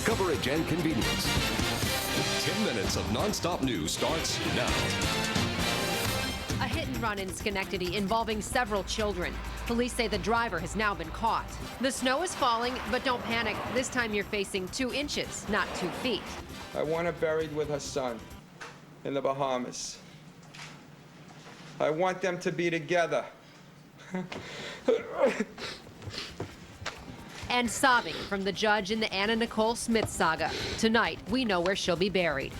coverage and convenience. 10 minutes of nonstop news starts now. A hit and run in Schenectady involving several children. Police say the driver has now been caught. The snow is falling, but don't panic. This time you're facing 2 inches, not 2 feet. I want her buried with her son in the Bahamas. I want them to be together. And sobbing from the judge in the Anna Nicole Smith saga. Tonight, we know where she'll be buried.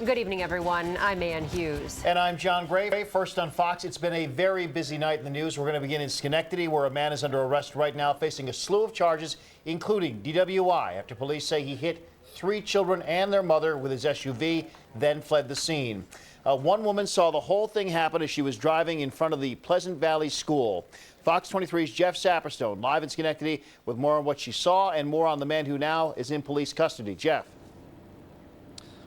Good evening, everyone. I'm Ann Hughes. And I'm John Gray. First on Fox, it's been a very busy night in the news. We're going to begin in Schenectady, where a man is under arrest right now, facing a slew of charges, including DWI, after police say he hit 3 children and their mother with his SUV, then fled the scene. One woman saw the whole thing happen as she was driving in front of the Pleasant Valley School. Fox 23's Jeff Saperstone live in Schenectady with more on what she saw and more on the man who now is in police custody. Jeff.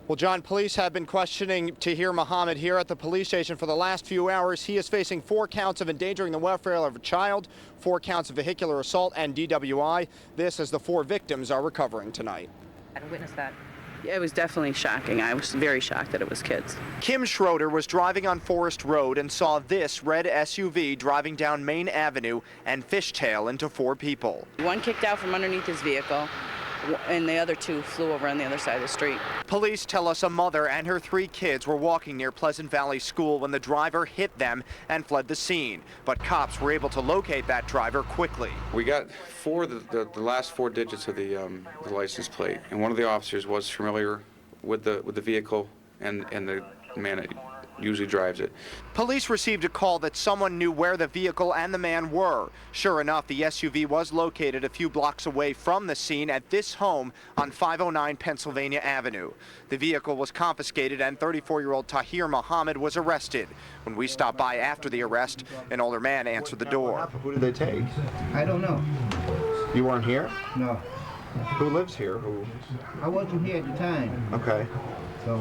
Well, John, police have been questioning Tahir Muhammad here at the police station for the last few hours. He is facing 4 counts of endangering the welfare of a child, 4 counts of vehicular assault and DWI. This as the 4 victims are recovering tonight. I witnessed that. Yeah, it was definitely shocking. I was very shocked that it was kids. Kim Schroeder was driving on Forest Road and saw this red SUV driving down Main Avenue and fishtail into 4 people. One kicked out from underneath his vehicle, and the other 2 flew over on the other side of the street. Police tell us a mother and her 3 kids were walking near Pleasant Valley School when the driver hit them and fled the scene. But cops were able to locate that driver quickly. We got the last 4 digits of the license plate, and one of the officers was familiar with the vehicle and the man that usually drives it. Police received a call that someone knew where the vehicle and the man were. Sure enough, the SUV was located a few blocks away from the scene at this home on 509 Pennsylvania Avenue. The vehicle was confiscated and 34-year-old Tahir Muhammad was arrested. When we stopped by after the arrest, an older man answered the door. Who did they take? I don't know. You weren't here? No. Who lives here? I wasn't here at the time. Okay. So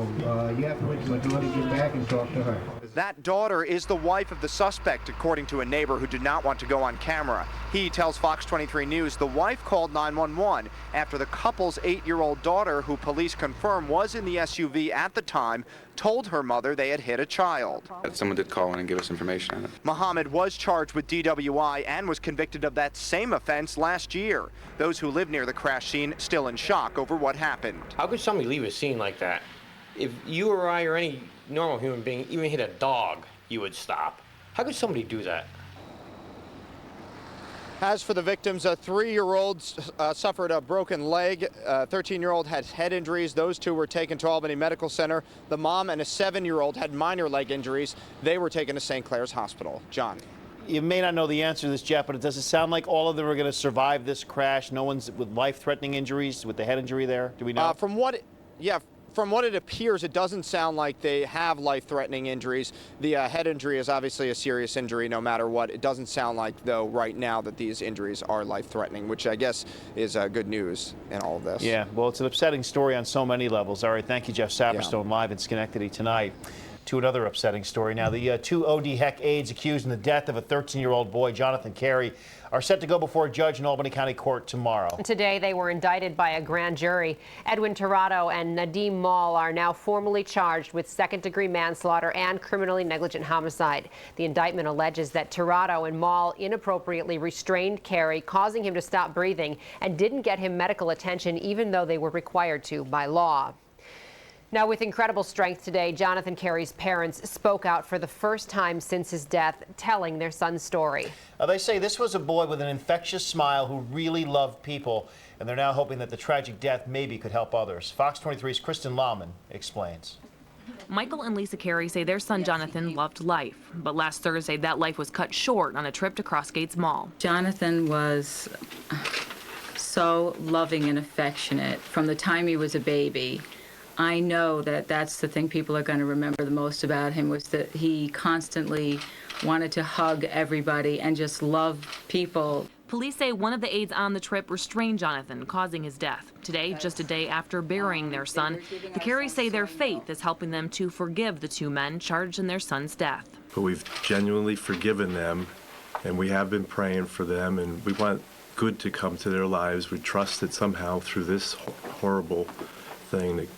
you have to wait till my daughter get back and talk to her. That daughter is the wife of the suspect, according to a neighbor who did not want to go on camera. He tells Fox 23 News the wife called 911 after the couple's 8-year-old daughter, who police confirm was in the SUV at the time, told her mother they had hit a child. Someone did call in and give us information on it. Muhammad was charged with DWI and was convicted of that same offense last year. Those who live near the crash scene still in shock over what happened. How could somebody leave a scene like that? If you or I or any normal human being even hit a dog, you would stop. How could somebody do that? As for the victims, a 3-year-old suffered a broken leg. A 13-year-old had head injuries. Those 2 were taken to Albany Medical Center. The mom and a 7-year-old had minor leg injuries. They were taken to St. Clair's Hospital. John. You may not know the answer to this, Jeff, but does it sound like all of them are going to survive this crash? No one's with life-threatening injuries with the head injury there? Do we know? From what it appears, it doesn't sound like they have life-threatening injuries. The head injury is obviously a serious injury no matter what. It doesn't sound like, though, right now that these injuries are life-threatening, which I guess is good news in all of this. Yeah, well, it's an upsetting story on so many levels. All right, thank you, Jeff Saperstone, live in Schenectady tonight. To another upsetting story now. The 2 OD Heck aides accused in the death of a 13-year-old boy, Jonathan Carey, are set to go before a judge in Albany County Court tomorrow. Today, they were indicted by a grand jury. Edwin Tirado and Nadim Mall are now formally charged with second-degree manslaughter and criminally negligent homicide. The indictment alleges that Tirado and Mall inappropriately restrained Carey, causing him to stop breathing, and didn't get him medical attention even though they were required to by law. Now, with incredible strength today, Jonathan Carey's parents spoke out for the first time since his death, telling their son's story. They say this was a boy with an infectious smile who really loved people, and they're now hoping that the tragic death maybe could help others. Fox 23's Kristin Lowman explains. Michael and Lisa Carey say their son Jonathan loved life, but last Thursday that life was cut short on a trip to Crossgates Mall. Jonathan was so loving and affectionate from the time he was a baby. I know that that's the thing people are going to remember the most about him, was that he constantly wanted to hug everybody and just love people. Police say one of the aides on the trip restrained Jonathan, causing his death. Today, just a day after burying their son, the Careys say their faith is helping them to forgive the 2 men charged in their son's death. But we've genuinely forgiven them, and we have been praying for them, and we want good to come to their lives. We trust that somehow through this horrible thing that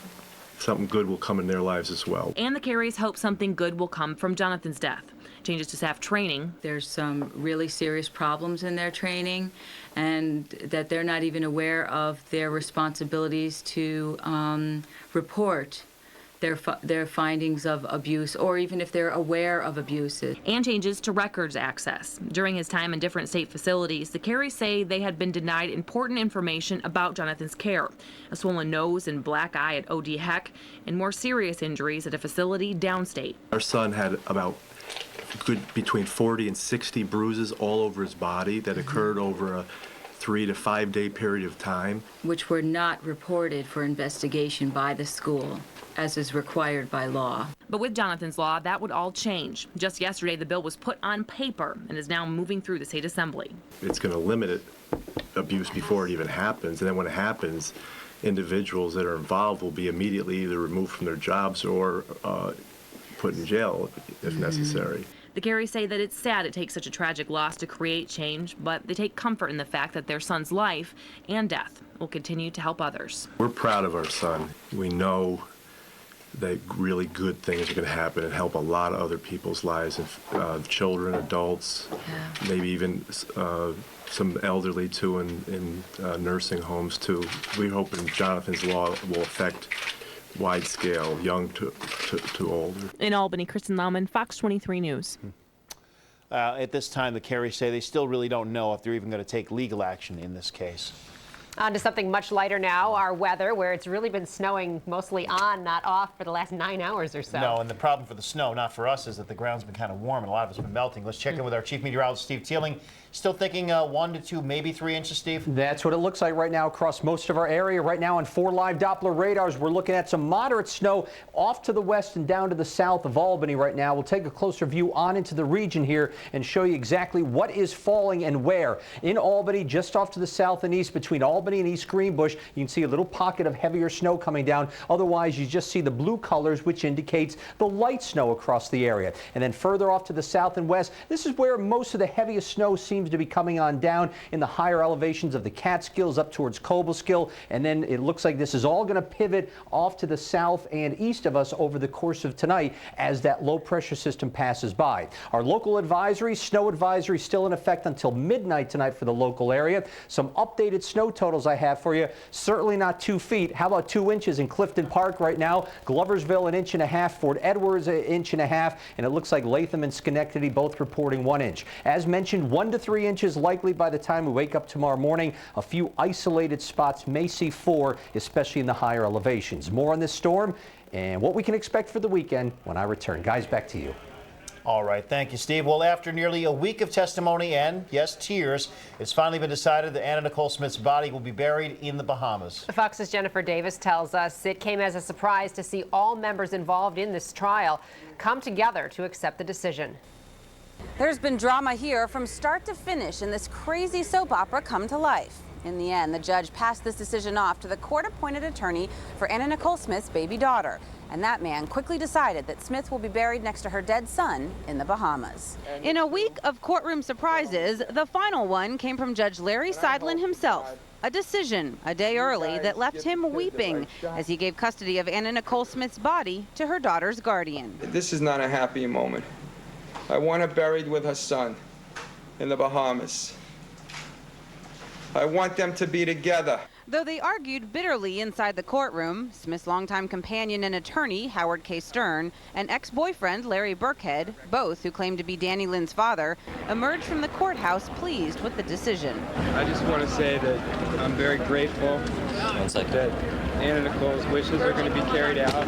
something good will come in their lives as well. And the Careys hope something good will come from Jonathan's death. Changes to staff training. There's some really serious problems in their training, and that they're not even aware of their responsibilities to report their findings of abuse, or even if they're aware of abuses. And changes to records access. During his time in different state facilities, the Careys say they had been denied important information about Jonathan's care. A swollen nose and black eye at OD Heck, and more serious injuries at a facility downstate. Our son had about between 40 and 60 bruises all over his body that occurred over a 3 to 5 day period of time, which were not reported for investigation by the school, as is required by law. But with Jonathan's law, that would all change. Just yesterday, the bill was put on paper and is now moving through the state assembly. It's going to limit abuse before it even happens, and then when it happens, individuals that are involved will be immediately either removed from their jobs or put in jail if necessary. The Careys say that it's sad it takes such a tragic loss to create change, but they take comfort in the fact that their son's life and death will continue to help others. We're proud of our son. We know that really good things are going to happen and help a lot of other people's lives, children, adults, maybe even some elderly too in nursing homes too. We're hoping Jonathan's law will affect wide scale, young to older. In Albany, Kristin Lowman, Fox 23 News. At this time, the Careys say they still really don't know if they're even going to take legal action in this case. On to something much lighter now, our weather, where it's really been snowing mostly on, not off, for the last 9 hours or so. No, and the problem for the snow, not for us, is that the ground's been kind of warm and a lot of it's been melting. Let's check in with our chief meteorologist, Steve Teeling. Still thinking 1 to 2, maybe 3 inches, Steve? That's what it looks like right now across most of our area. Right now on 4 live Doppler radars, we're looking at some moderate snow off to the west and down to the south of Albany right now. We'll take a closer view on into the region here and show you exactly what is falling and where. In Albany, just off to the south and east between Albany and East Greenbush, you can see a little pocket of heavier snow coming down. Otherwise, you just see the blue colors, which indicates the light snow across the area. And then further off to the south and west, this is where most of the heaviest snow seems to be coming on down in the higher elevations of the Catskills up towards Cobleskill. And then it looks like this is all going to pivot off to the south and east of us over the course of tonight as that low pressure system passes by. Our local advisory, snow advisory, still in effect until midnight tonight for the local area. Some updated snow totals I have for you. Certainly not 2 feet. How about 2 inches in Clifton Park right now? Gloversville 1.5 inches, Fort Edwards 1.5 inches, and it looks like Latham and Schenectady both reporting 1 inch. As mentioned, 1 to 3 inches likely by the time we wake up tomorrow morning. A few isolated spots may see 4, especially in the higher elevations. More on this storm and what we can expect for the weekend when I return. Guys, back to you. All right, thank you, Steve. Well, after nearly a week of testimony and, yes, tears, it's finally been decided that Anna Nicole Smith's body will be buried in the Bahamas. Fox's Jennifer Davis tells us it came as a surprise to see all members involved in this trial come together to accept the decision. There's been drama here from start to finish in this crazy soap opera come to life. In the end, the judge passed this decision off to the court-appointed attorney for Anna Nicole Smith's baby daughter. And that man quickly decided that Smith will be buried next to her dead son in the Bahamas. In a week of courtroom surprises, the final one came from Judge Larry Seidlin himself. A decision a day early that left him weeping as he gave custody of Anna Nicole Smith's body to her daughter's guardian. This is not a happy moment. I want her buried with her son in the Bahamas. I want them to be together. Though they argued bitterly inside the courtroom, Smith's longtime companion and attorney, Howard K. Stern, and ex-boyfriend, Larry Burkhead, both who claim to be Danny Lynn's father, emerged from the courthouse pleased with the decision. I just want to say that I'm very grateful that Anna Nicole's wishes are going to be carried out.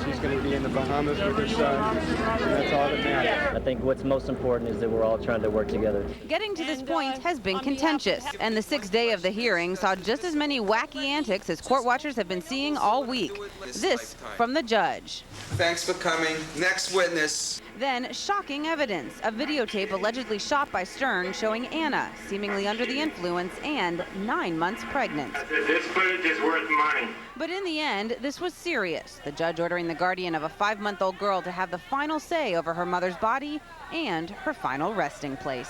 She's going to be in the Bahamas with her son, and that's all that matters. I think what's most important is that we're all trying to work together. Getting to this point has been contentious, and the 6th day of the hearing saw just as many wacky antics as court watchers have been seeing all week. This from the judge. Thanks for coming. Next witness. Then shocking evidence, a videotape allegedly shot by Stern showing Anna seemingly under the influence and 9 months pregnant. This footage is worth money. But in the end, this was serious. The judge ordering the guardian of a 5-month-old girl to have the final say over her mother's body and her final resting place.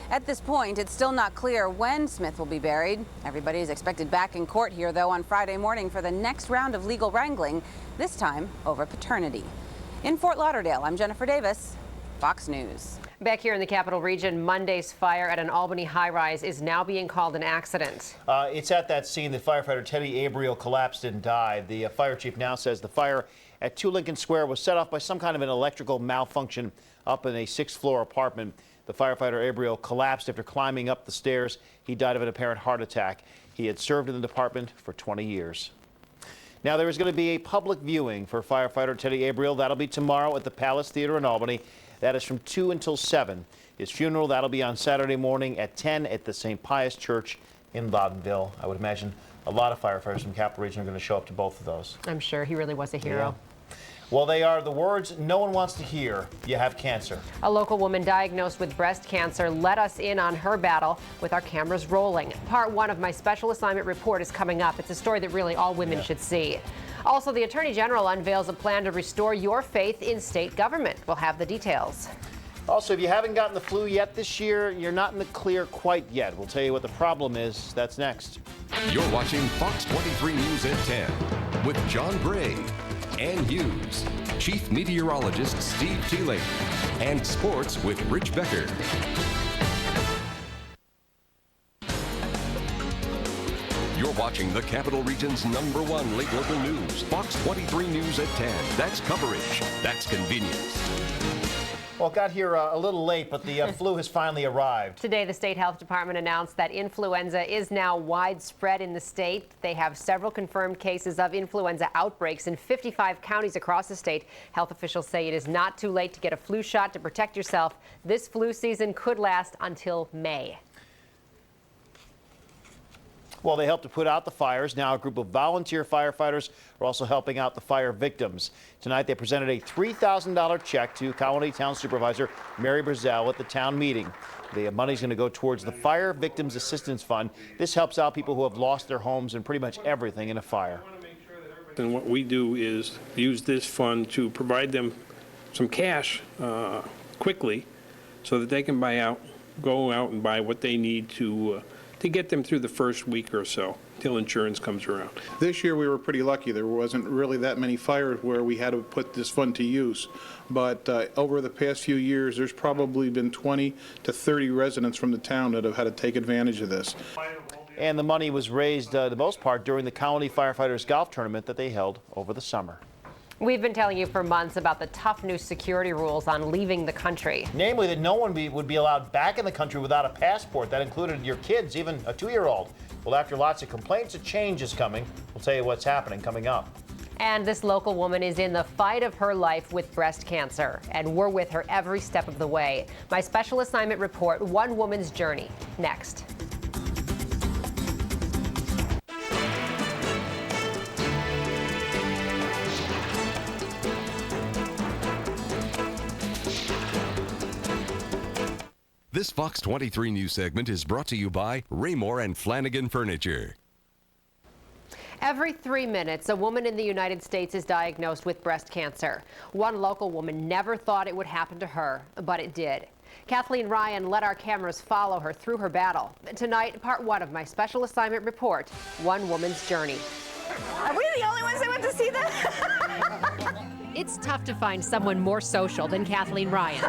At this point, it's still not clear when Smith will be buried. Everybody is expected back in court here, though, on Friday morning for the next round of legal wrangling, this time over paternity. In Fort Lauderdale, I'm Jennifer Davis, Fox News. Back here in the Capital Region, Monday's fire at an Albany high-rise is now being called an accident. It's at that scene that firefighter Teddy Abriel collapsed and died. The fire chief now says the fire at 2 Lincoln Square was set off by some kind of an electrical malfunction up in a 6th-floor apartment. The firefighter Abriel collapsed after climbing up the stairs. He died of an apparent heart attack. He had served in the department for 20 years. Now, there is going to be a public viewing for firefighter Teddy Abriel. That'll be tomorrow at the Palace Theater in Albany. That is from 2 until 7. His funeral, that'll be on Saturday morning at 10 at the St. Pius Church in Loudonville. I would imagine a lot of firefighters from Capital Region are going to show up to both of those. I'm sure he really was a hero. Yeah. Well, they are the words no one wants to hear. You have cancer. A local woman diagnosed with breast cancer let us in on her battle with our cameras rolling. Part 1 of my special assignment report is coming up. It's a story that really all women should see. Also, the Attorney General unveils a plan to restore your faith in state government. We'll have the details. Also, if you haven't gotten the flu yet this year, you're not in the clear quite yet. We'll tell you what the problem is. That's next. You're watching Fox 23 News at 10 with John Gray, Ann Hughes, Chief Meteorologist Steve Teeling, and Sports with Rich Becker. You're watching the Capital Region's #1 late local news, Fox 23 News at 10. That's coverage. That's convenience. Well, got here a little late, but the flu has finally arrived. Today, the state health department announced that influenza is now widespread in the state. They have several confirmed cases of influenza outbreaks in 55 counties across the state. Health officials say it is not too late to get a flu shot to protect yourself. This flu season could last until May. Well, they helped to put out the fires. Now a group of volunteer firefighters are also helping out the fire victims. Tonight they presented a $3,000 check to Colony Town Supervisor Mary Brazel at the town meeting. The money's going to go towards the Fire Victims Assistance Fund. This helps out people who have lost their homes and pretty much everything in a fire. And what we do is use this fund to provide them some cash quickly so that they can go out and buy what they need to get them through the first week or so till insurance comes around. This year we were pretty lucky. There wasn't really that many fires where we had to put this fund to use. But over the past few years, there's probably been 20 to 30 residents from the town that have had to take advantage of this. And the money was raised, the most part, during the Colony Firefighters Golf Tournament that they held over the summer. We've been telling you for months about the tough new security rules on leaving the country. Namely, that no one would be allowed back in the country without a passport. That included your kids, even a 2-year-old. Well, after lots of complaints, a change is coming. We'll tell you what's happening coming up. And this local woman is in the fight of her life with breast cancer, and we're with her every step of the way. My special assignment report, One Woman's Journey, next. This Fox 23 News segment is brought to you by Raymore and Flanagan Furniture. Every 3 minutes, a woman in the United States is diagnosed with breast cancer. One local woman never thought it would happen to her, but it did. Kathleen Ryan let our cameras follow her through her battle. Tonight, part 1 of my special assignment report, One Woman's Journey. Are we the only ones that went to see that? It's tough to find someone more social than Kathleen Ryan.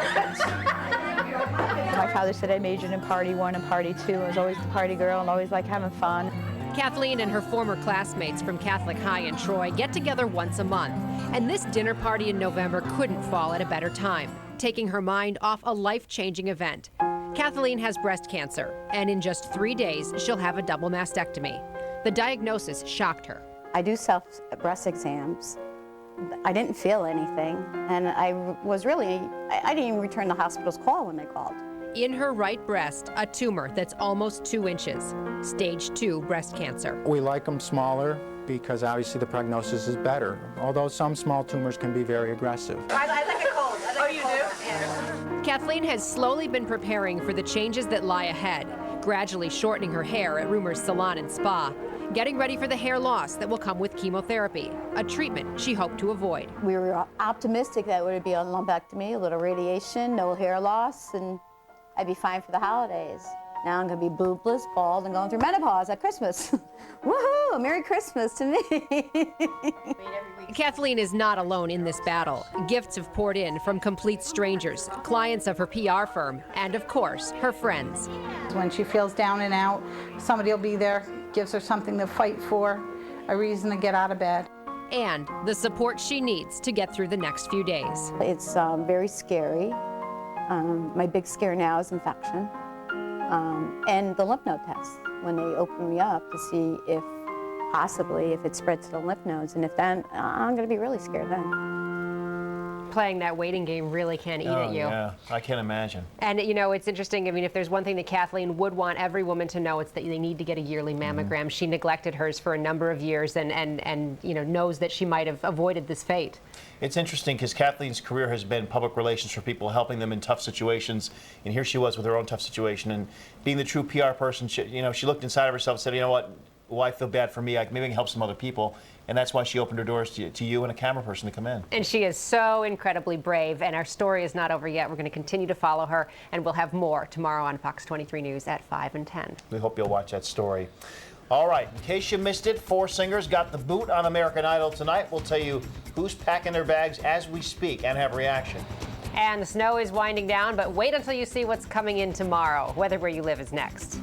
My father said I majored in party 1 and party 2. I was always the party girl and always like having fun. Kathleen and her former classmates from Catholic High in Troy get together once a month. And this dinner party in November couldn't fall at a better time, taking her mind off a life-changing event. Kathleen has breast cancer, and in just 3 days, she'll have a double mastectomy. The diagnosis shocked her. I do self-breast exams. I didn't feel anything, and I didn't even return the hospital's call when they called. In her right breast, a tumor that's almost 2 inches, stage 2 breast cancer. We like them smaller because obviously the prognosis is better, although some small tumors can be very aggressive. I like it cold. Oh, you do? Yeah. Kathleen has slowly been preparing for the changes that lie ahead, gradually shortening her hair at Rumor's Salon and Spa, getting ready for the hair loss that will come with chemotherapy, a treatment she hoped to avoid. We were optimistic that it would be a lumpectomy, a little radiation, no hair loss, and I'd be fine for the holidays. Now I'm going to be boobless, bald, and going through menopause at Christmas. Woohoo! Merry Christmas to me. Kathleen is not alone in this battle. Gifts have poured in from complete strangers, clients of her PR firm, and of course, her friends. When she feels down and out, somebody will be there, gives her something to fight for, a reason to get out of bed. And the support she needs to get through the next few days. It's very scary. My big scare now is infection. And the lymph node test, when they open me up to see if possibly if it spread to the lymph nodes, and if then, I'm going to be really scared then. Playing that waiting game really can eat at you. Yeah, I can't imagine. And you know, it's interesting. I mean, if there's one thing that Kathleen would want every woman to know, it's that they need to get a yearly mammogram. She neglected hers for a number of years, and you know, knows that she might have avoided this fate. It's interesting because Kathleen's career has been public relations for people, helping them in tough situations, and here she was with her own tough situation, and being the true PR person, she looked inside of herself and said, you know what, well, I feel bad for me, maybe I can help some other people, and that's why she opened her doors to you and a camera person to come in. And she is so incredibly brave, and our story is not over yet. We're going to continue to follow her, and we'll have more tomorrow on Fox 23 News at 5 and 10. We hope you'll watch that story. All right, in case you missed it, 4 singers got the boot on American Idol tonight. We'll tell you who's packing their bags as we speak and have reaction. And the snow is winding down, but wait until you see what's coming in tomorrow. Weather Where You Live is next.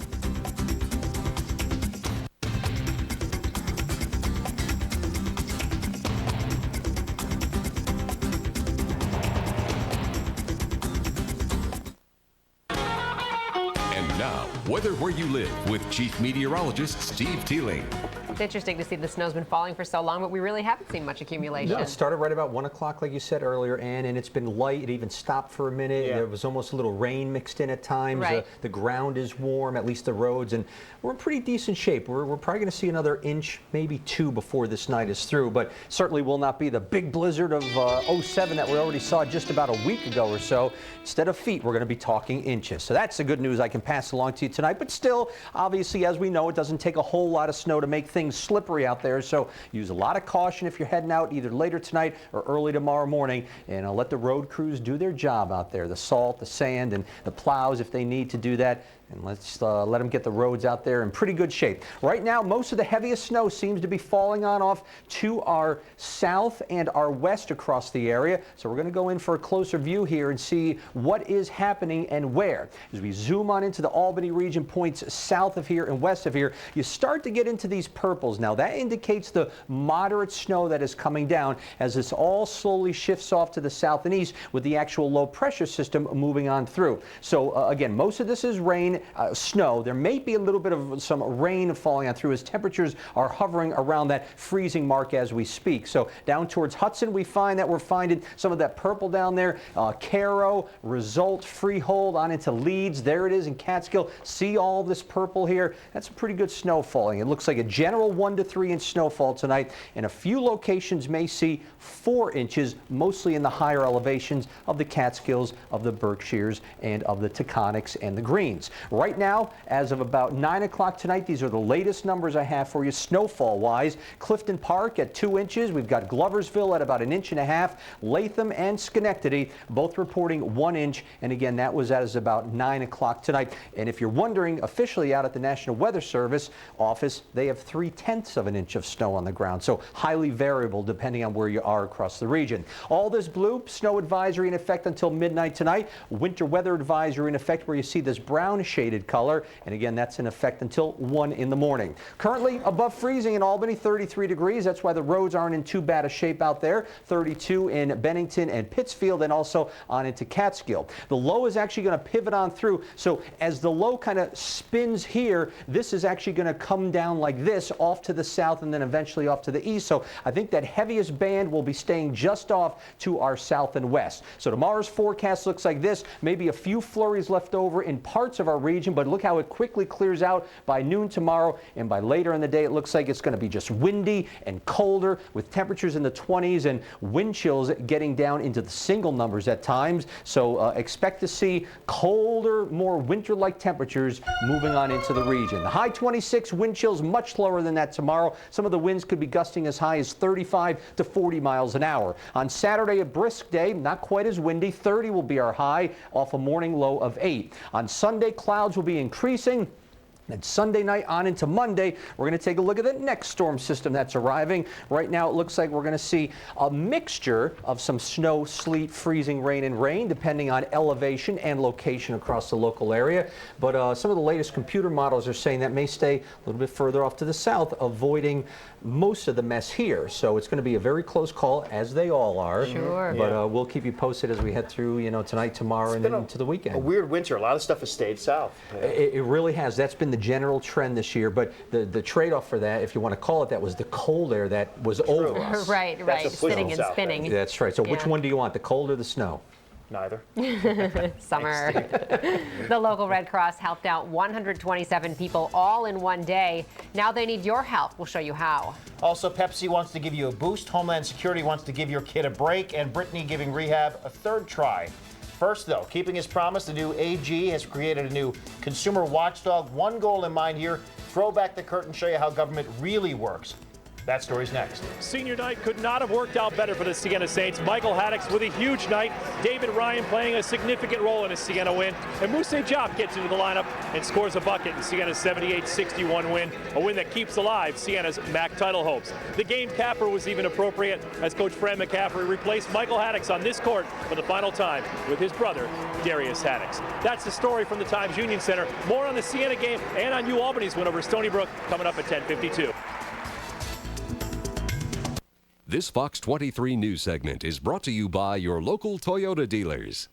Weather Where You Live with Chief Meteorologist Steve Teeling. It's interesting to see the snow's been falling for so long, but we really haven't seen much accumulation. No, it started right about 1 o'clock, like you said earlier, Ann, and it's been light. It even stopped for a minute. Yeah. There was almost a little rain mixed in at times. Right. The ground is warm, at least the roads, and we're in pretty decent shape. We're probably going to see another inch, maybe 2 before this night is through, but certainly will not be the big blizzard of 07 that we already saw just about a week ago or so. Instead of feet, we're going to be talking inches. So that's the good news I can pass along to you tonight, but still, obviously, as we know, it doesn't take a whole lot of snow to make things slippery out there, so use a lot of caution if you're heading out either later tonight or early tomorrow morning, and let the road crews do their job out there, the salt, the sand, and the plows if they need to do that. And let's let them get the roads out there in pretty good shape. Right now, most of the heaviest snow seems to be falling off to our south and our west across the area. So we're going to go in for a closer view here and see what is happening and where. As we zoom on into the Albany region, points south of here and west of here, you start to get into these purples. Now, that indicates the moderate snow that is coming down as this all slowly shifts off to the south and east with the actual low pressure system moving on through. So again, most of this is rain. Snow. There may be a little bit of some rain falling on through as temperatures are hovering around that freezing mark as we speak. So down towards Hudson, we find that we're finding some of that purple down there. Caro, Result, Freehold, on into Leeds. There it is in Catskill. See all this purple here? That's pretty good snow falling. It looks like a general 1 to 3 inch snowfall tonight, and a few locations may see 4 inches, mostly in the higher elevations of the Catskills, of the Berkshires, and of the Taconics and the Greens. Right now, as of about 9 o'clock tonight, these are the latest numbers I have for you snowfall-wise. Clifton Park at 2 inches. We've got Gloversville at about 1.5 inches. Latham and Schenectady both reporting 1 inch. And again, that was as about 9 o'clock tonight. And if you're wondering, officially out at the National Weather Service office, they have 3/10 of an inch of snow on the ground. So highly variable depending on where you are across the region. All this blue, snow advisory in effect until midnight tonight. Winter weather advisory in effect where you see this brown shaded color, and again, that's in effect until 1 in the morning. Currently above freezing in Albany, 33 degrees. That's why the roads aren't in too bad a shape out there. 32 in Bennington and Pittsfield, and also on into Catskill. The low is actually going to pivot on through, so as the low kind of spins here, this is actually going to come down like this off to the south and then eventually off to the east. So I think that heaviest band will be staying just off to our south and west. So tomorrow's forecast looks like this. Maybe a few flurries left over in parts of our region, but look how it quickly clears out by noon tomorrow, and by later in the day it looks like it's going to be just windy and colder with temperatures in the 20s and wind chills getting down into the single numbers at times. So expect to see colder, more winter-like temperatures moving on into the region. The high 26, wind chills much lower than that tomorrow. Some of the winds could be gusting as high as 35 to 40 miles an hour. On Saturday, a brisk day, not quite as windy. 30 will be our high off a morning low of 8. On Sunday, clouds will be increasing. And Sunday night on into Monday, we're going to take a look at the next storm system that's arriving. Right now, it looks like we're going to see a mixture of some snow, sleet, freezing rain, and rain, depending on elevation and location across the local area. But some of the latest computer models are saying that may stay a little bit further off to the south, avoiding most of the mess here. So it's going to be a very close call, as they all are. Sure. But we'll keep you posted as we head through, tonight, tomorrow, and then into the weekend. A weird winter. A lot of stuff has stayed south. It really has. That's been the general trend this year, but the trade-off for that, if you want to call it that, was the cold air that was over us. Right, sitting and spinning. That's right. So which one do you want, the cold or the snow? Neither. Summer. The local Red Cross helped out 127 people all in one day. Now they need your help. We'll show you how. Also, Pepsi wants to give you a boost. Homeland Security wants to give your kid a break, and Brittany giving rehab a third try. First, though, keeping his promise, the new AG has created a new consumer watchdog. One goal in mind here: throw back the curtain, show you how government really works. That story's next. Senior night could not have worked out better for the Siena Saints. Michael Haddix with a huge night. David Ryan playing a significant role in a Siena win. And Mousse Diop gets into the lineup and scores a bucket in Siena's 78-61 win. A win that keeps alive Siena's MAC title hopes. The game capper was even appropriate as Coach Fran McCaffrey replaced Michael Haddix on this court for the final time with his brother, Darius Haddix. That's the story from the Times Union Center. More on the Siena game and on UAlbany's win over Stony Brook coming up at 10:52. This Fox 23 news segment is brought to you by your local Toyota dealers.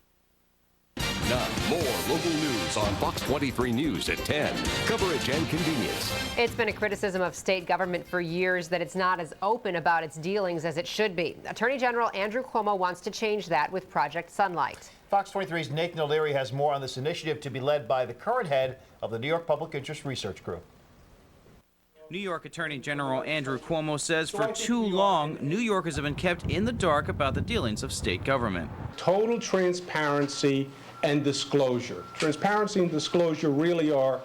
Now, more local news on Fox 23 News at 10. Coverage and convenience. It's been a criticism of state government for years that it's not as open about its dealings as it should be. Attorney General Andrew Cuomo wants to change that with Project Sunlight. Fox 23's Nathan O'Leary has more on this initiative to be led by the current head of the New York Public Interest Research Group. New York Attorney General Andrew Cuomo says for too long, New Yorkers have been kept in the dark about the dealings of state government. Total transparency and disclosure. Transparency and disclosure really are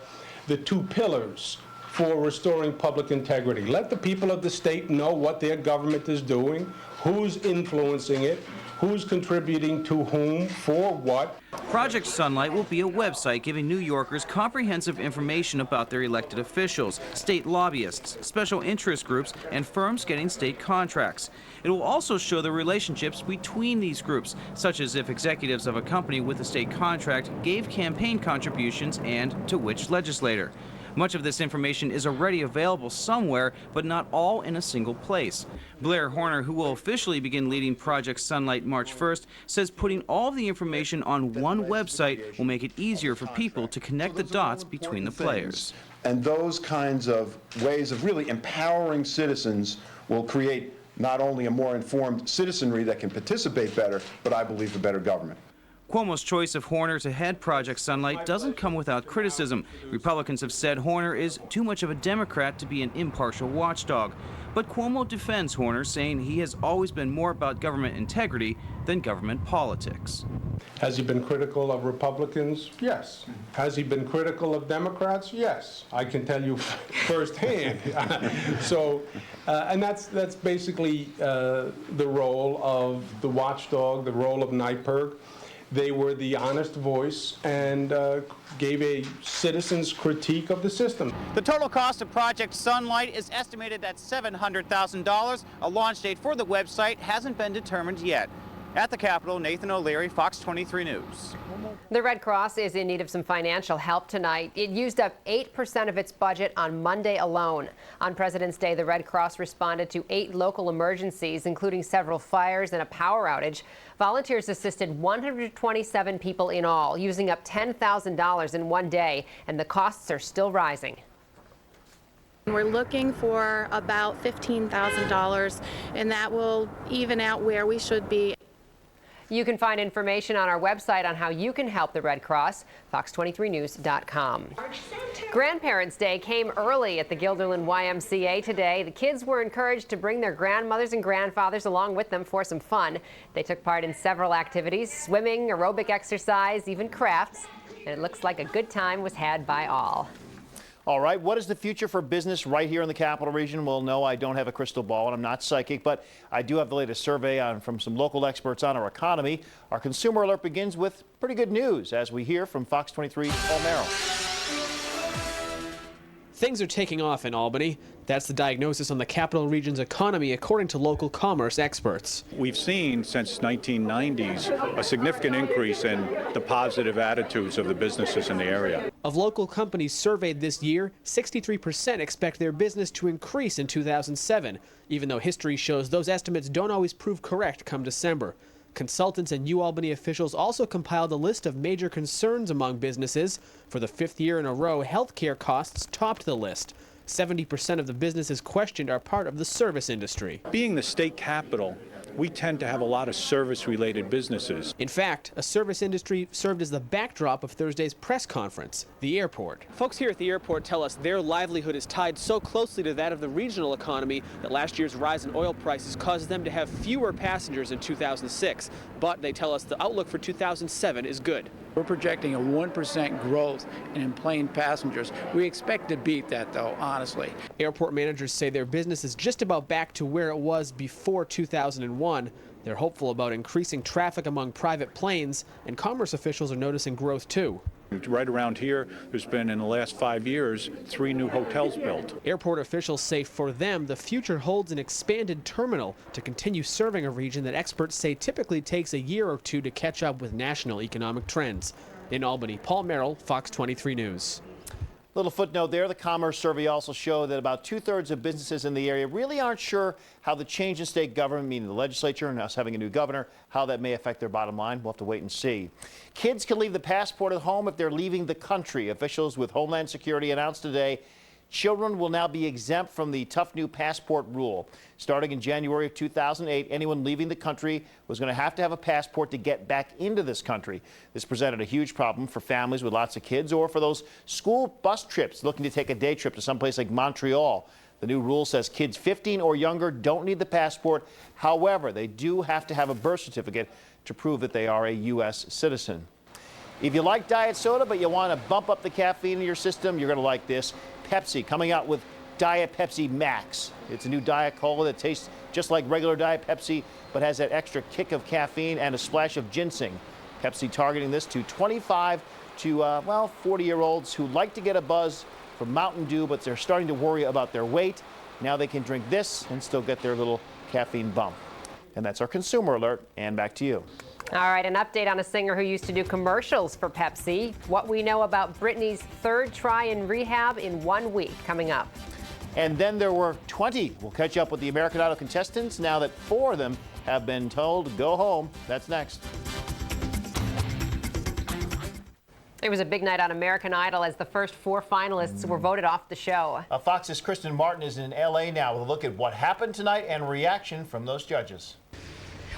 the two pillars for restoring public integrity. Let the people of the state know what their government is doing, who's influencing it, who's contributing to whom, for what. Project Sunlight will be a website giving New Yorkers comprehensive information about their elected officials, state lobbyists, special interest groups, and firms getting state contracts. It will also show the relationships between these groups, such as if executives of a company with a state contract gave campaign contributions and to which legislator. Much of this information is already available somewhere, but not all in a single place. Blair Horner, who will officially begin leading Project Sunlight March 1st, says putting all of the information on one website will make it easier for people to connect the dots between the players. And those kinds of ways of really empowering citizens will create not only a more informed citizenry that can participate better, but I believe a better government. Cuomo's choice of Horner to head Project Sunlight doesn't come without criticism. Republicans have said Horner is too much of a Democrat to be an impartial watchdog. But Cuomo defends Horner, saying he has always been more about government integrity than government politics. Has he been critical of Republicans? Yes. Has he been critical of Democrats? Yes. I can tell you firsthand. And that's basically the role of the watchdog, the role of NYPIRG. They were the honest voice and gave a citizen's critique of the system. The total cost of Project Sunlight is estimated at $700,000. A launch date for the website hasn't been determined yet. At the Capitol, Nathan O'Leary, Fox 23 News. The Red Cross is in need of some financial help tonight. It used up 8% of its budget on Monday alone. On President's Day, the Red Cross responded to 8 local emergencies, including several fires and a power outage. Volunteers assisted 127 people in all, using up $10,000 in one day, and the costs are still rising. We're looking for about $15,000, and that will even out where we should be. You can find information on our website on how you can help the Red Cross, fox23news.com. Grandparents' Day came early at the Guilderland YMCA today. The kids were encouraged to bring their grandmothers and grandfathers along with them for some fun. They took part in several activities: swimming, aerobic exercise, even crafts. And it looks like a good time was had by all. All right, what is the future for business right here in the Capital Region? Well, no, I don't have a crystal ball and I'm not psychic, but I do have the latest survey from some local experts on our economy. Our Consumer Alert begins with pretty good news, as we hear from Fox 23's Paul Merrill. Things are taking off in Albany. That's the diagnosis on the Capital Region's economy, according to local commerce experts. We've seen since 1990s a significant increase in the positive attitudes of the businesses in the area. Of local companies surveyed this year, 63% expect their business to increase in 2007, even though history shows those estimates don't always prove correct come December. Consultants and UAlbany officials also compiled a list of major concerns among businesses. For the 5th year in a row, healthcare costs topped the list. 70% of the businesses questioned are part of the service industry. Being the state capital, we tend to have a lot of service-related businesses. In fact, a service industry served as the backdrop of Thursday's press conference, the airport. Folks here at the airport tell us their livelihood is tied so closely to that of the regional economy that last year's rise in oil prices caused them to have fewer passengers in 2006. But they tell us the outlook for 2007 is good. We're projecting a 1% growth in plane passengers. We expect to beat that, though, honestly. Airport managers say their business is just about back to where it was before 2001. They're hopeful about increasing traffic among private planes, and commerce officials are noticing growth too. Right around here, there's been, in the last 5 years, 3 new hotels built. Airport officials say for them, the future holds an expanded terminal to continue serving a region that experts say typically takes a year or two to catch up with national economic trends. In Albany, Paul Merrill, Fox 23 News. Little footnote there, the Commerce survey also showed that about 2/3 of businesses in the area really aren't sure how the change in state government, meaning the legislature and us having a new governor, how that may affect their bottom line. We'll have to wait and see. Kids can leave the passport at home if they're leaving the country. Officials with Homeland Security announced today children will now be exempt from the tough new passport rule. Starting in January of 2008, anyone leaving the country was going to have a passport to get back into this country. This presented a huge problem for families with lots of kids or for those school bus trips looking to take a day trip to someplace like Montreal. The new rule says kids 15 or younger don't need the passport. However, they do have to have a birth certificate to prove that they are a U.S. citizen. If you like diet soda but you want to bump up the caffeine in your system, you're going to like this. Pepsi coming out with Diet Pepsi Max. It's a new diet cola that tastes just like regular Diet Pepsi, but has that extra kick of caffeine and a splash of ginseng. Pepsi targeting this to 25 to 40-year-olds who like to get a buzz from Mountain Dew, but they're starting to worry about their weight. Now they can drink this and still get their little caffeine bump. And that's our Consumer Alert. And back to you. All right, an update on a singer who used to do commercials for Pepsi. What we know about Britney's third try in rehab in 1 week, coming up. And then there were 20. We'll catch up with the American Idol contestants now that 4 of them have been told to go home. That's next. It was a big night on American Idol as the first 4 finalists were voted off the show. Fox's Kristin Martin is in L.A. now with a look at what happened tonight and reaction from those judges.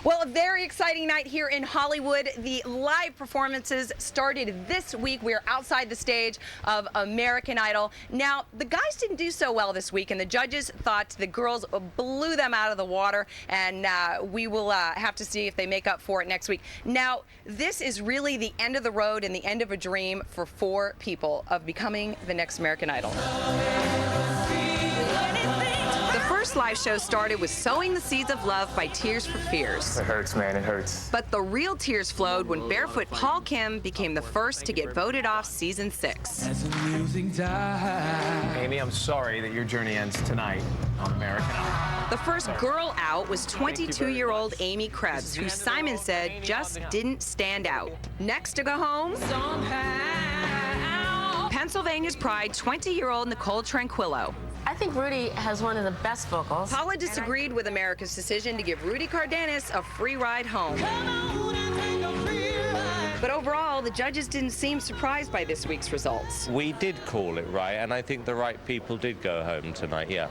Well, a very exciting night here in Hollywood. The live performances started this week. We're outside the stage of American Idol. Now, the guys didn't do so well this week, and the judges thought the girls blew them out of the water, and we will have to see if they make up for it next week. Now, this is really the end of the road and the end of a dream for 4 people of becoming the next American Idol. The first live show started with Sowing the Seeds of Love by Tears for Fears. It hurts, man, it hurts. But the real tears flowed when Barefoot Paul Kim became the first to get voted off season 6. Amy, I'm sorry that your journey ends tonight on American Idol. The first girl out was 22-year-old Amy Krebs, who Simon said just didn't stand out. Next to go home, Pennsylvania's Pride 20-year-old Nicole Tranquillo. I think Rudy has one of the best vocals. Paula disagreed with America's decision to give Rudy Cardenas a free ride home. But overall, the judges didn't seem surprised by this week's results. We did call it right, and I think the right people did go home tonight, yeah.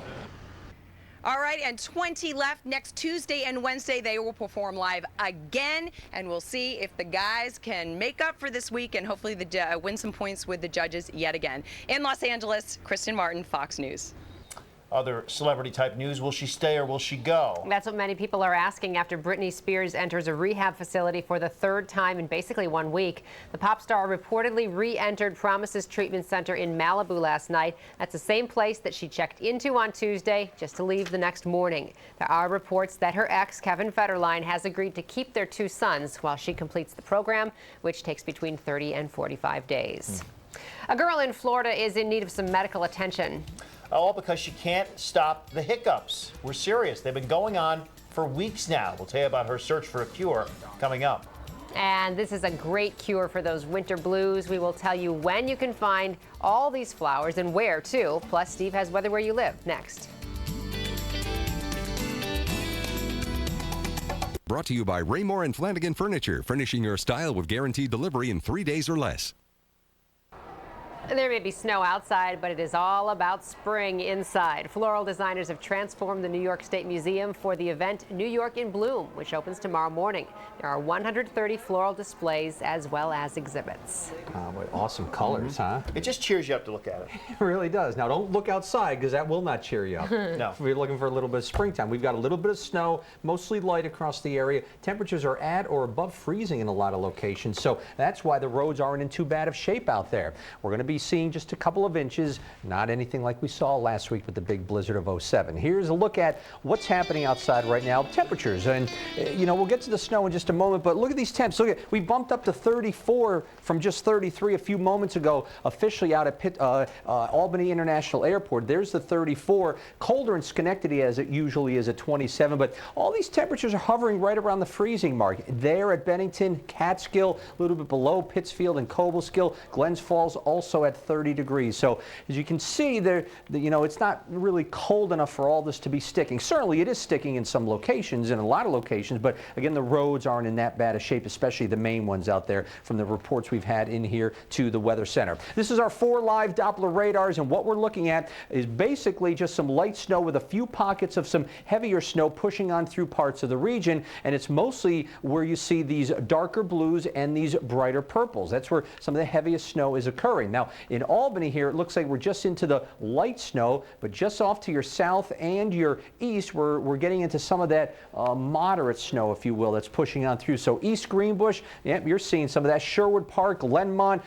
All right, and 20 left. Next Tuesday and Wednesday, they will perform live again, and we'll see if the guys can make up for this week and hopefully win some points with the judges yet again. In Los Angeles, Kristen Martin, Fox News. Other celebrity-type news, will she stay or will she go? That's what many people are asking after Britney Spears enters a rehab facility for the third time in basically 1 week. The pop star reportedly re-entered Promises Treatment Center in Malibu last night. That's the same place that she checked into on Tuesday, just to leave the next morning. There are reports that her ex, Kevin Federline, has agreed to keep their 2 sons while she completes the program, which takes between 30 and 45 days. A girl in Florida is in need of some medical attention. All because she can't stop the hiccups. We're serious. They've been going on for weeks now. We'll tell you about her search for a cure coming up. And this is a great cure for those winter blues. We will tell you when you can find all these flowers and where, too. Plus, Steve has weather where you live next. Brought to you by Raymore and Flanagan Furniture, furnishing your style with guaranteed delivery in 3 days or less. There may be snow outside, but it is all about spring inside. Floral designers have transformed the New York State Museum for the event New York in Bloom, which opens tomorrow morning. There are 130 floral displays as well as exhibits. What awesome colors, huh? It just cheers you up to look at it. It really does. Now, don't look outside because that will not cheer you up. No. If you're looking for a little bit of springtime, we've got a little bit of snow, mostly light across the area. Temperatures are at or above freezing in a lot of locations, so that's why the roads aren't in too bad of shape out there. We're going to be seeing just a couple of inches, not anything like we saw last week with the big blizzard of 07. Here's a look at what's happening outside right now. Temperatures, and you know, we'll get to the snow in just a moment, but look at these temps. Look at, we bumped up to 34 from just 33 a few moments ago, officially out at Albany International Airport. There's the 34. Colder in Schenectady as it usually is at 27, but all these temperatures are hovering right around the freezing mark. There at Bennington, Catskill, a little bit below Pittsfield and Cobleskill. Glens Falls also at 30 degrees. So as you can see there, you know, it's not really cold enough for all this to be sticking. Certainly it is sticking in some locations, in a lot of locations, but again, the roads aren't in that bad a shape, especially the main ones out there from the reports we've had in here to the Weather Center. This is our 4 live Doppler radars, and what we're looking at is basically just some light snow with a few pockets of some heavier snow pushing on through parts of the region, and it's mostly where you see these darker blues and these brighter purples. That's where some of the heaviest snow is occurring. Now, in Albany here, it looks like we're just into the light snow, but just off to your south and your east, we're getting into some of that moderate snow, if you will, that's pushing on through. So East Greenbush, yep, you're seeing some of that. Sherwood Park, Glenmont,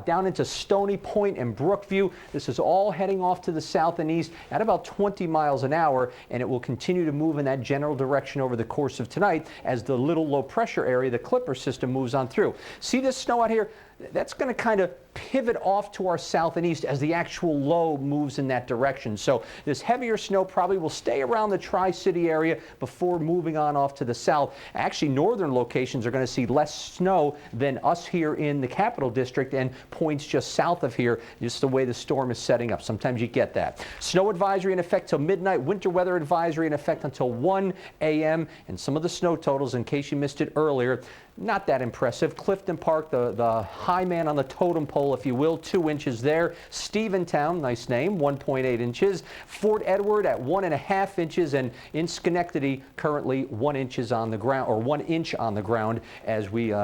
down into Stony Point and Brookview. This is all heading off to the south and east at about 20 miles an hour, and it will continue to move in that general direction over the course of tonight as the little low pressure area, the Clipper system, moves on through. See this snow out here? That's going to kind of pivot off to our south and east as the actual low moves in that direction. So this heavier snow probably will stay around the Tri-City area before moving on off to the south. Actually, northern locations are going to see less snow than us here in the Capital District and points just south of here, just the way the storm is setting up. Sometimes you get that. Snow advisory in effect till midnight, winter weather advisory in effect until 1 a.m. And some of the snow totals, in case you missed it earlier, not that impressive. Clifton Park, the high man on the totem pole, if you will, 2 inches there. Stephentown, nice name, 1.8 inches. Fort Edward at 1.5 inches, and in Schenectady, currently 1 inch on the ground, or 1 inch on the ground, as we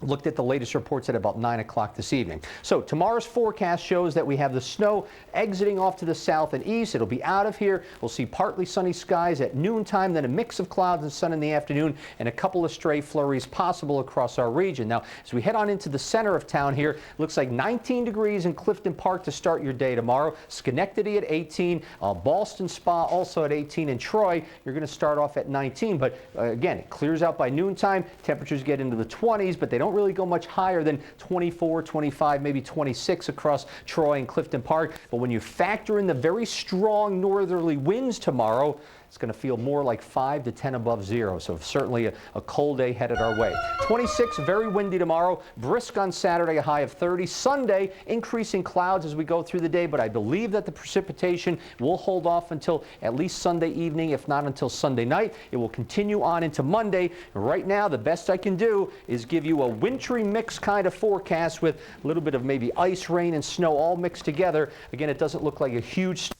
looked at the latest reports at about 9 o'clock this evening. So tomorrow's forecast shows that we have the snow exiting off to the south and east. It'll be out of here. We'll see partly sunny skies at noontime, then a mix of clouds and sun in the afternoon, and a couple of stray flurries possible across our region. Now, as we head on into the center of town here, looks like 19 degrees in Clifton Park to start your day tomorrow. Schenectady at 18, Ballston Spa also at 18, and Troy, you're going to start off at 19. But again, it clears out by noontime. Temperatures get into the 20s, but they don't really go much higher than 24, 25, maybe 26 across Troy and Clifton Park. But when you factor in the very strong northerly winds tomorrow, it's going to feel more like 5 to 10 above zero. So certainly a cold day headed our way. 26, very windy tomorrow. Brisk on Saturday, a high of 30. Sunday, increasing clouds as we go through the day, but I believe that the precipitation will hold off until at least Sunday evening, if not until Sunday night. It will continue on into Monday. Right now, the best I can do is give you a wintry mix kind of forecast with a little bit of maybe ice, rain, and snow all mixed together. Again, it doesn't look like a huge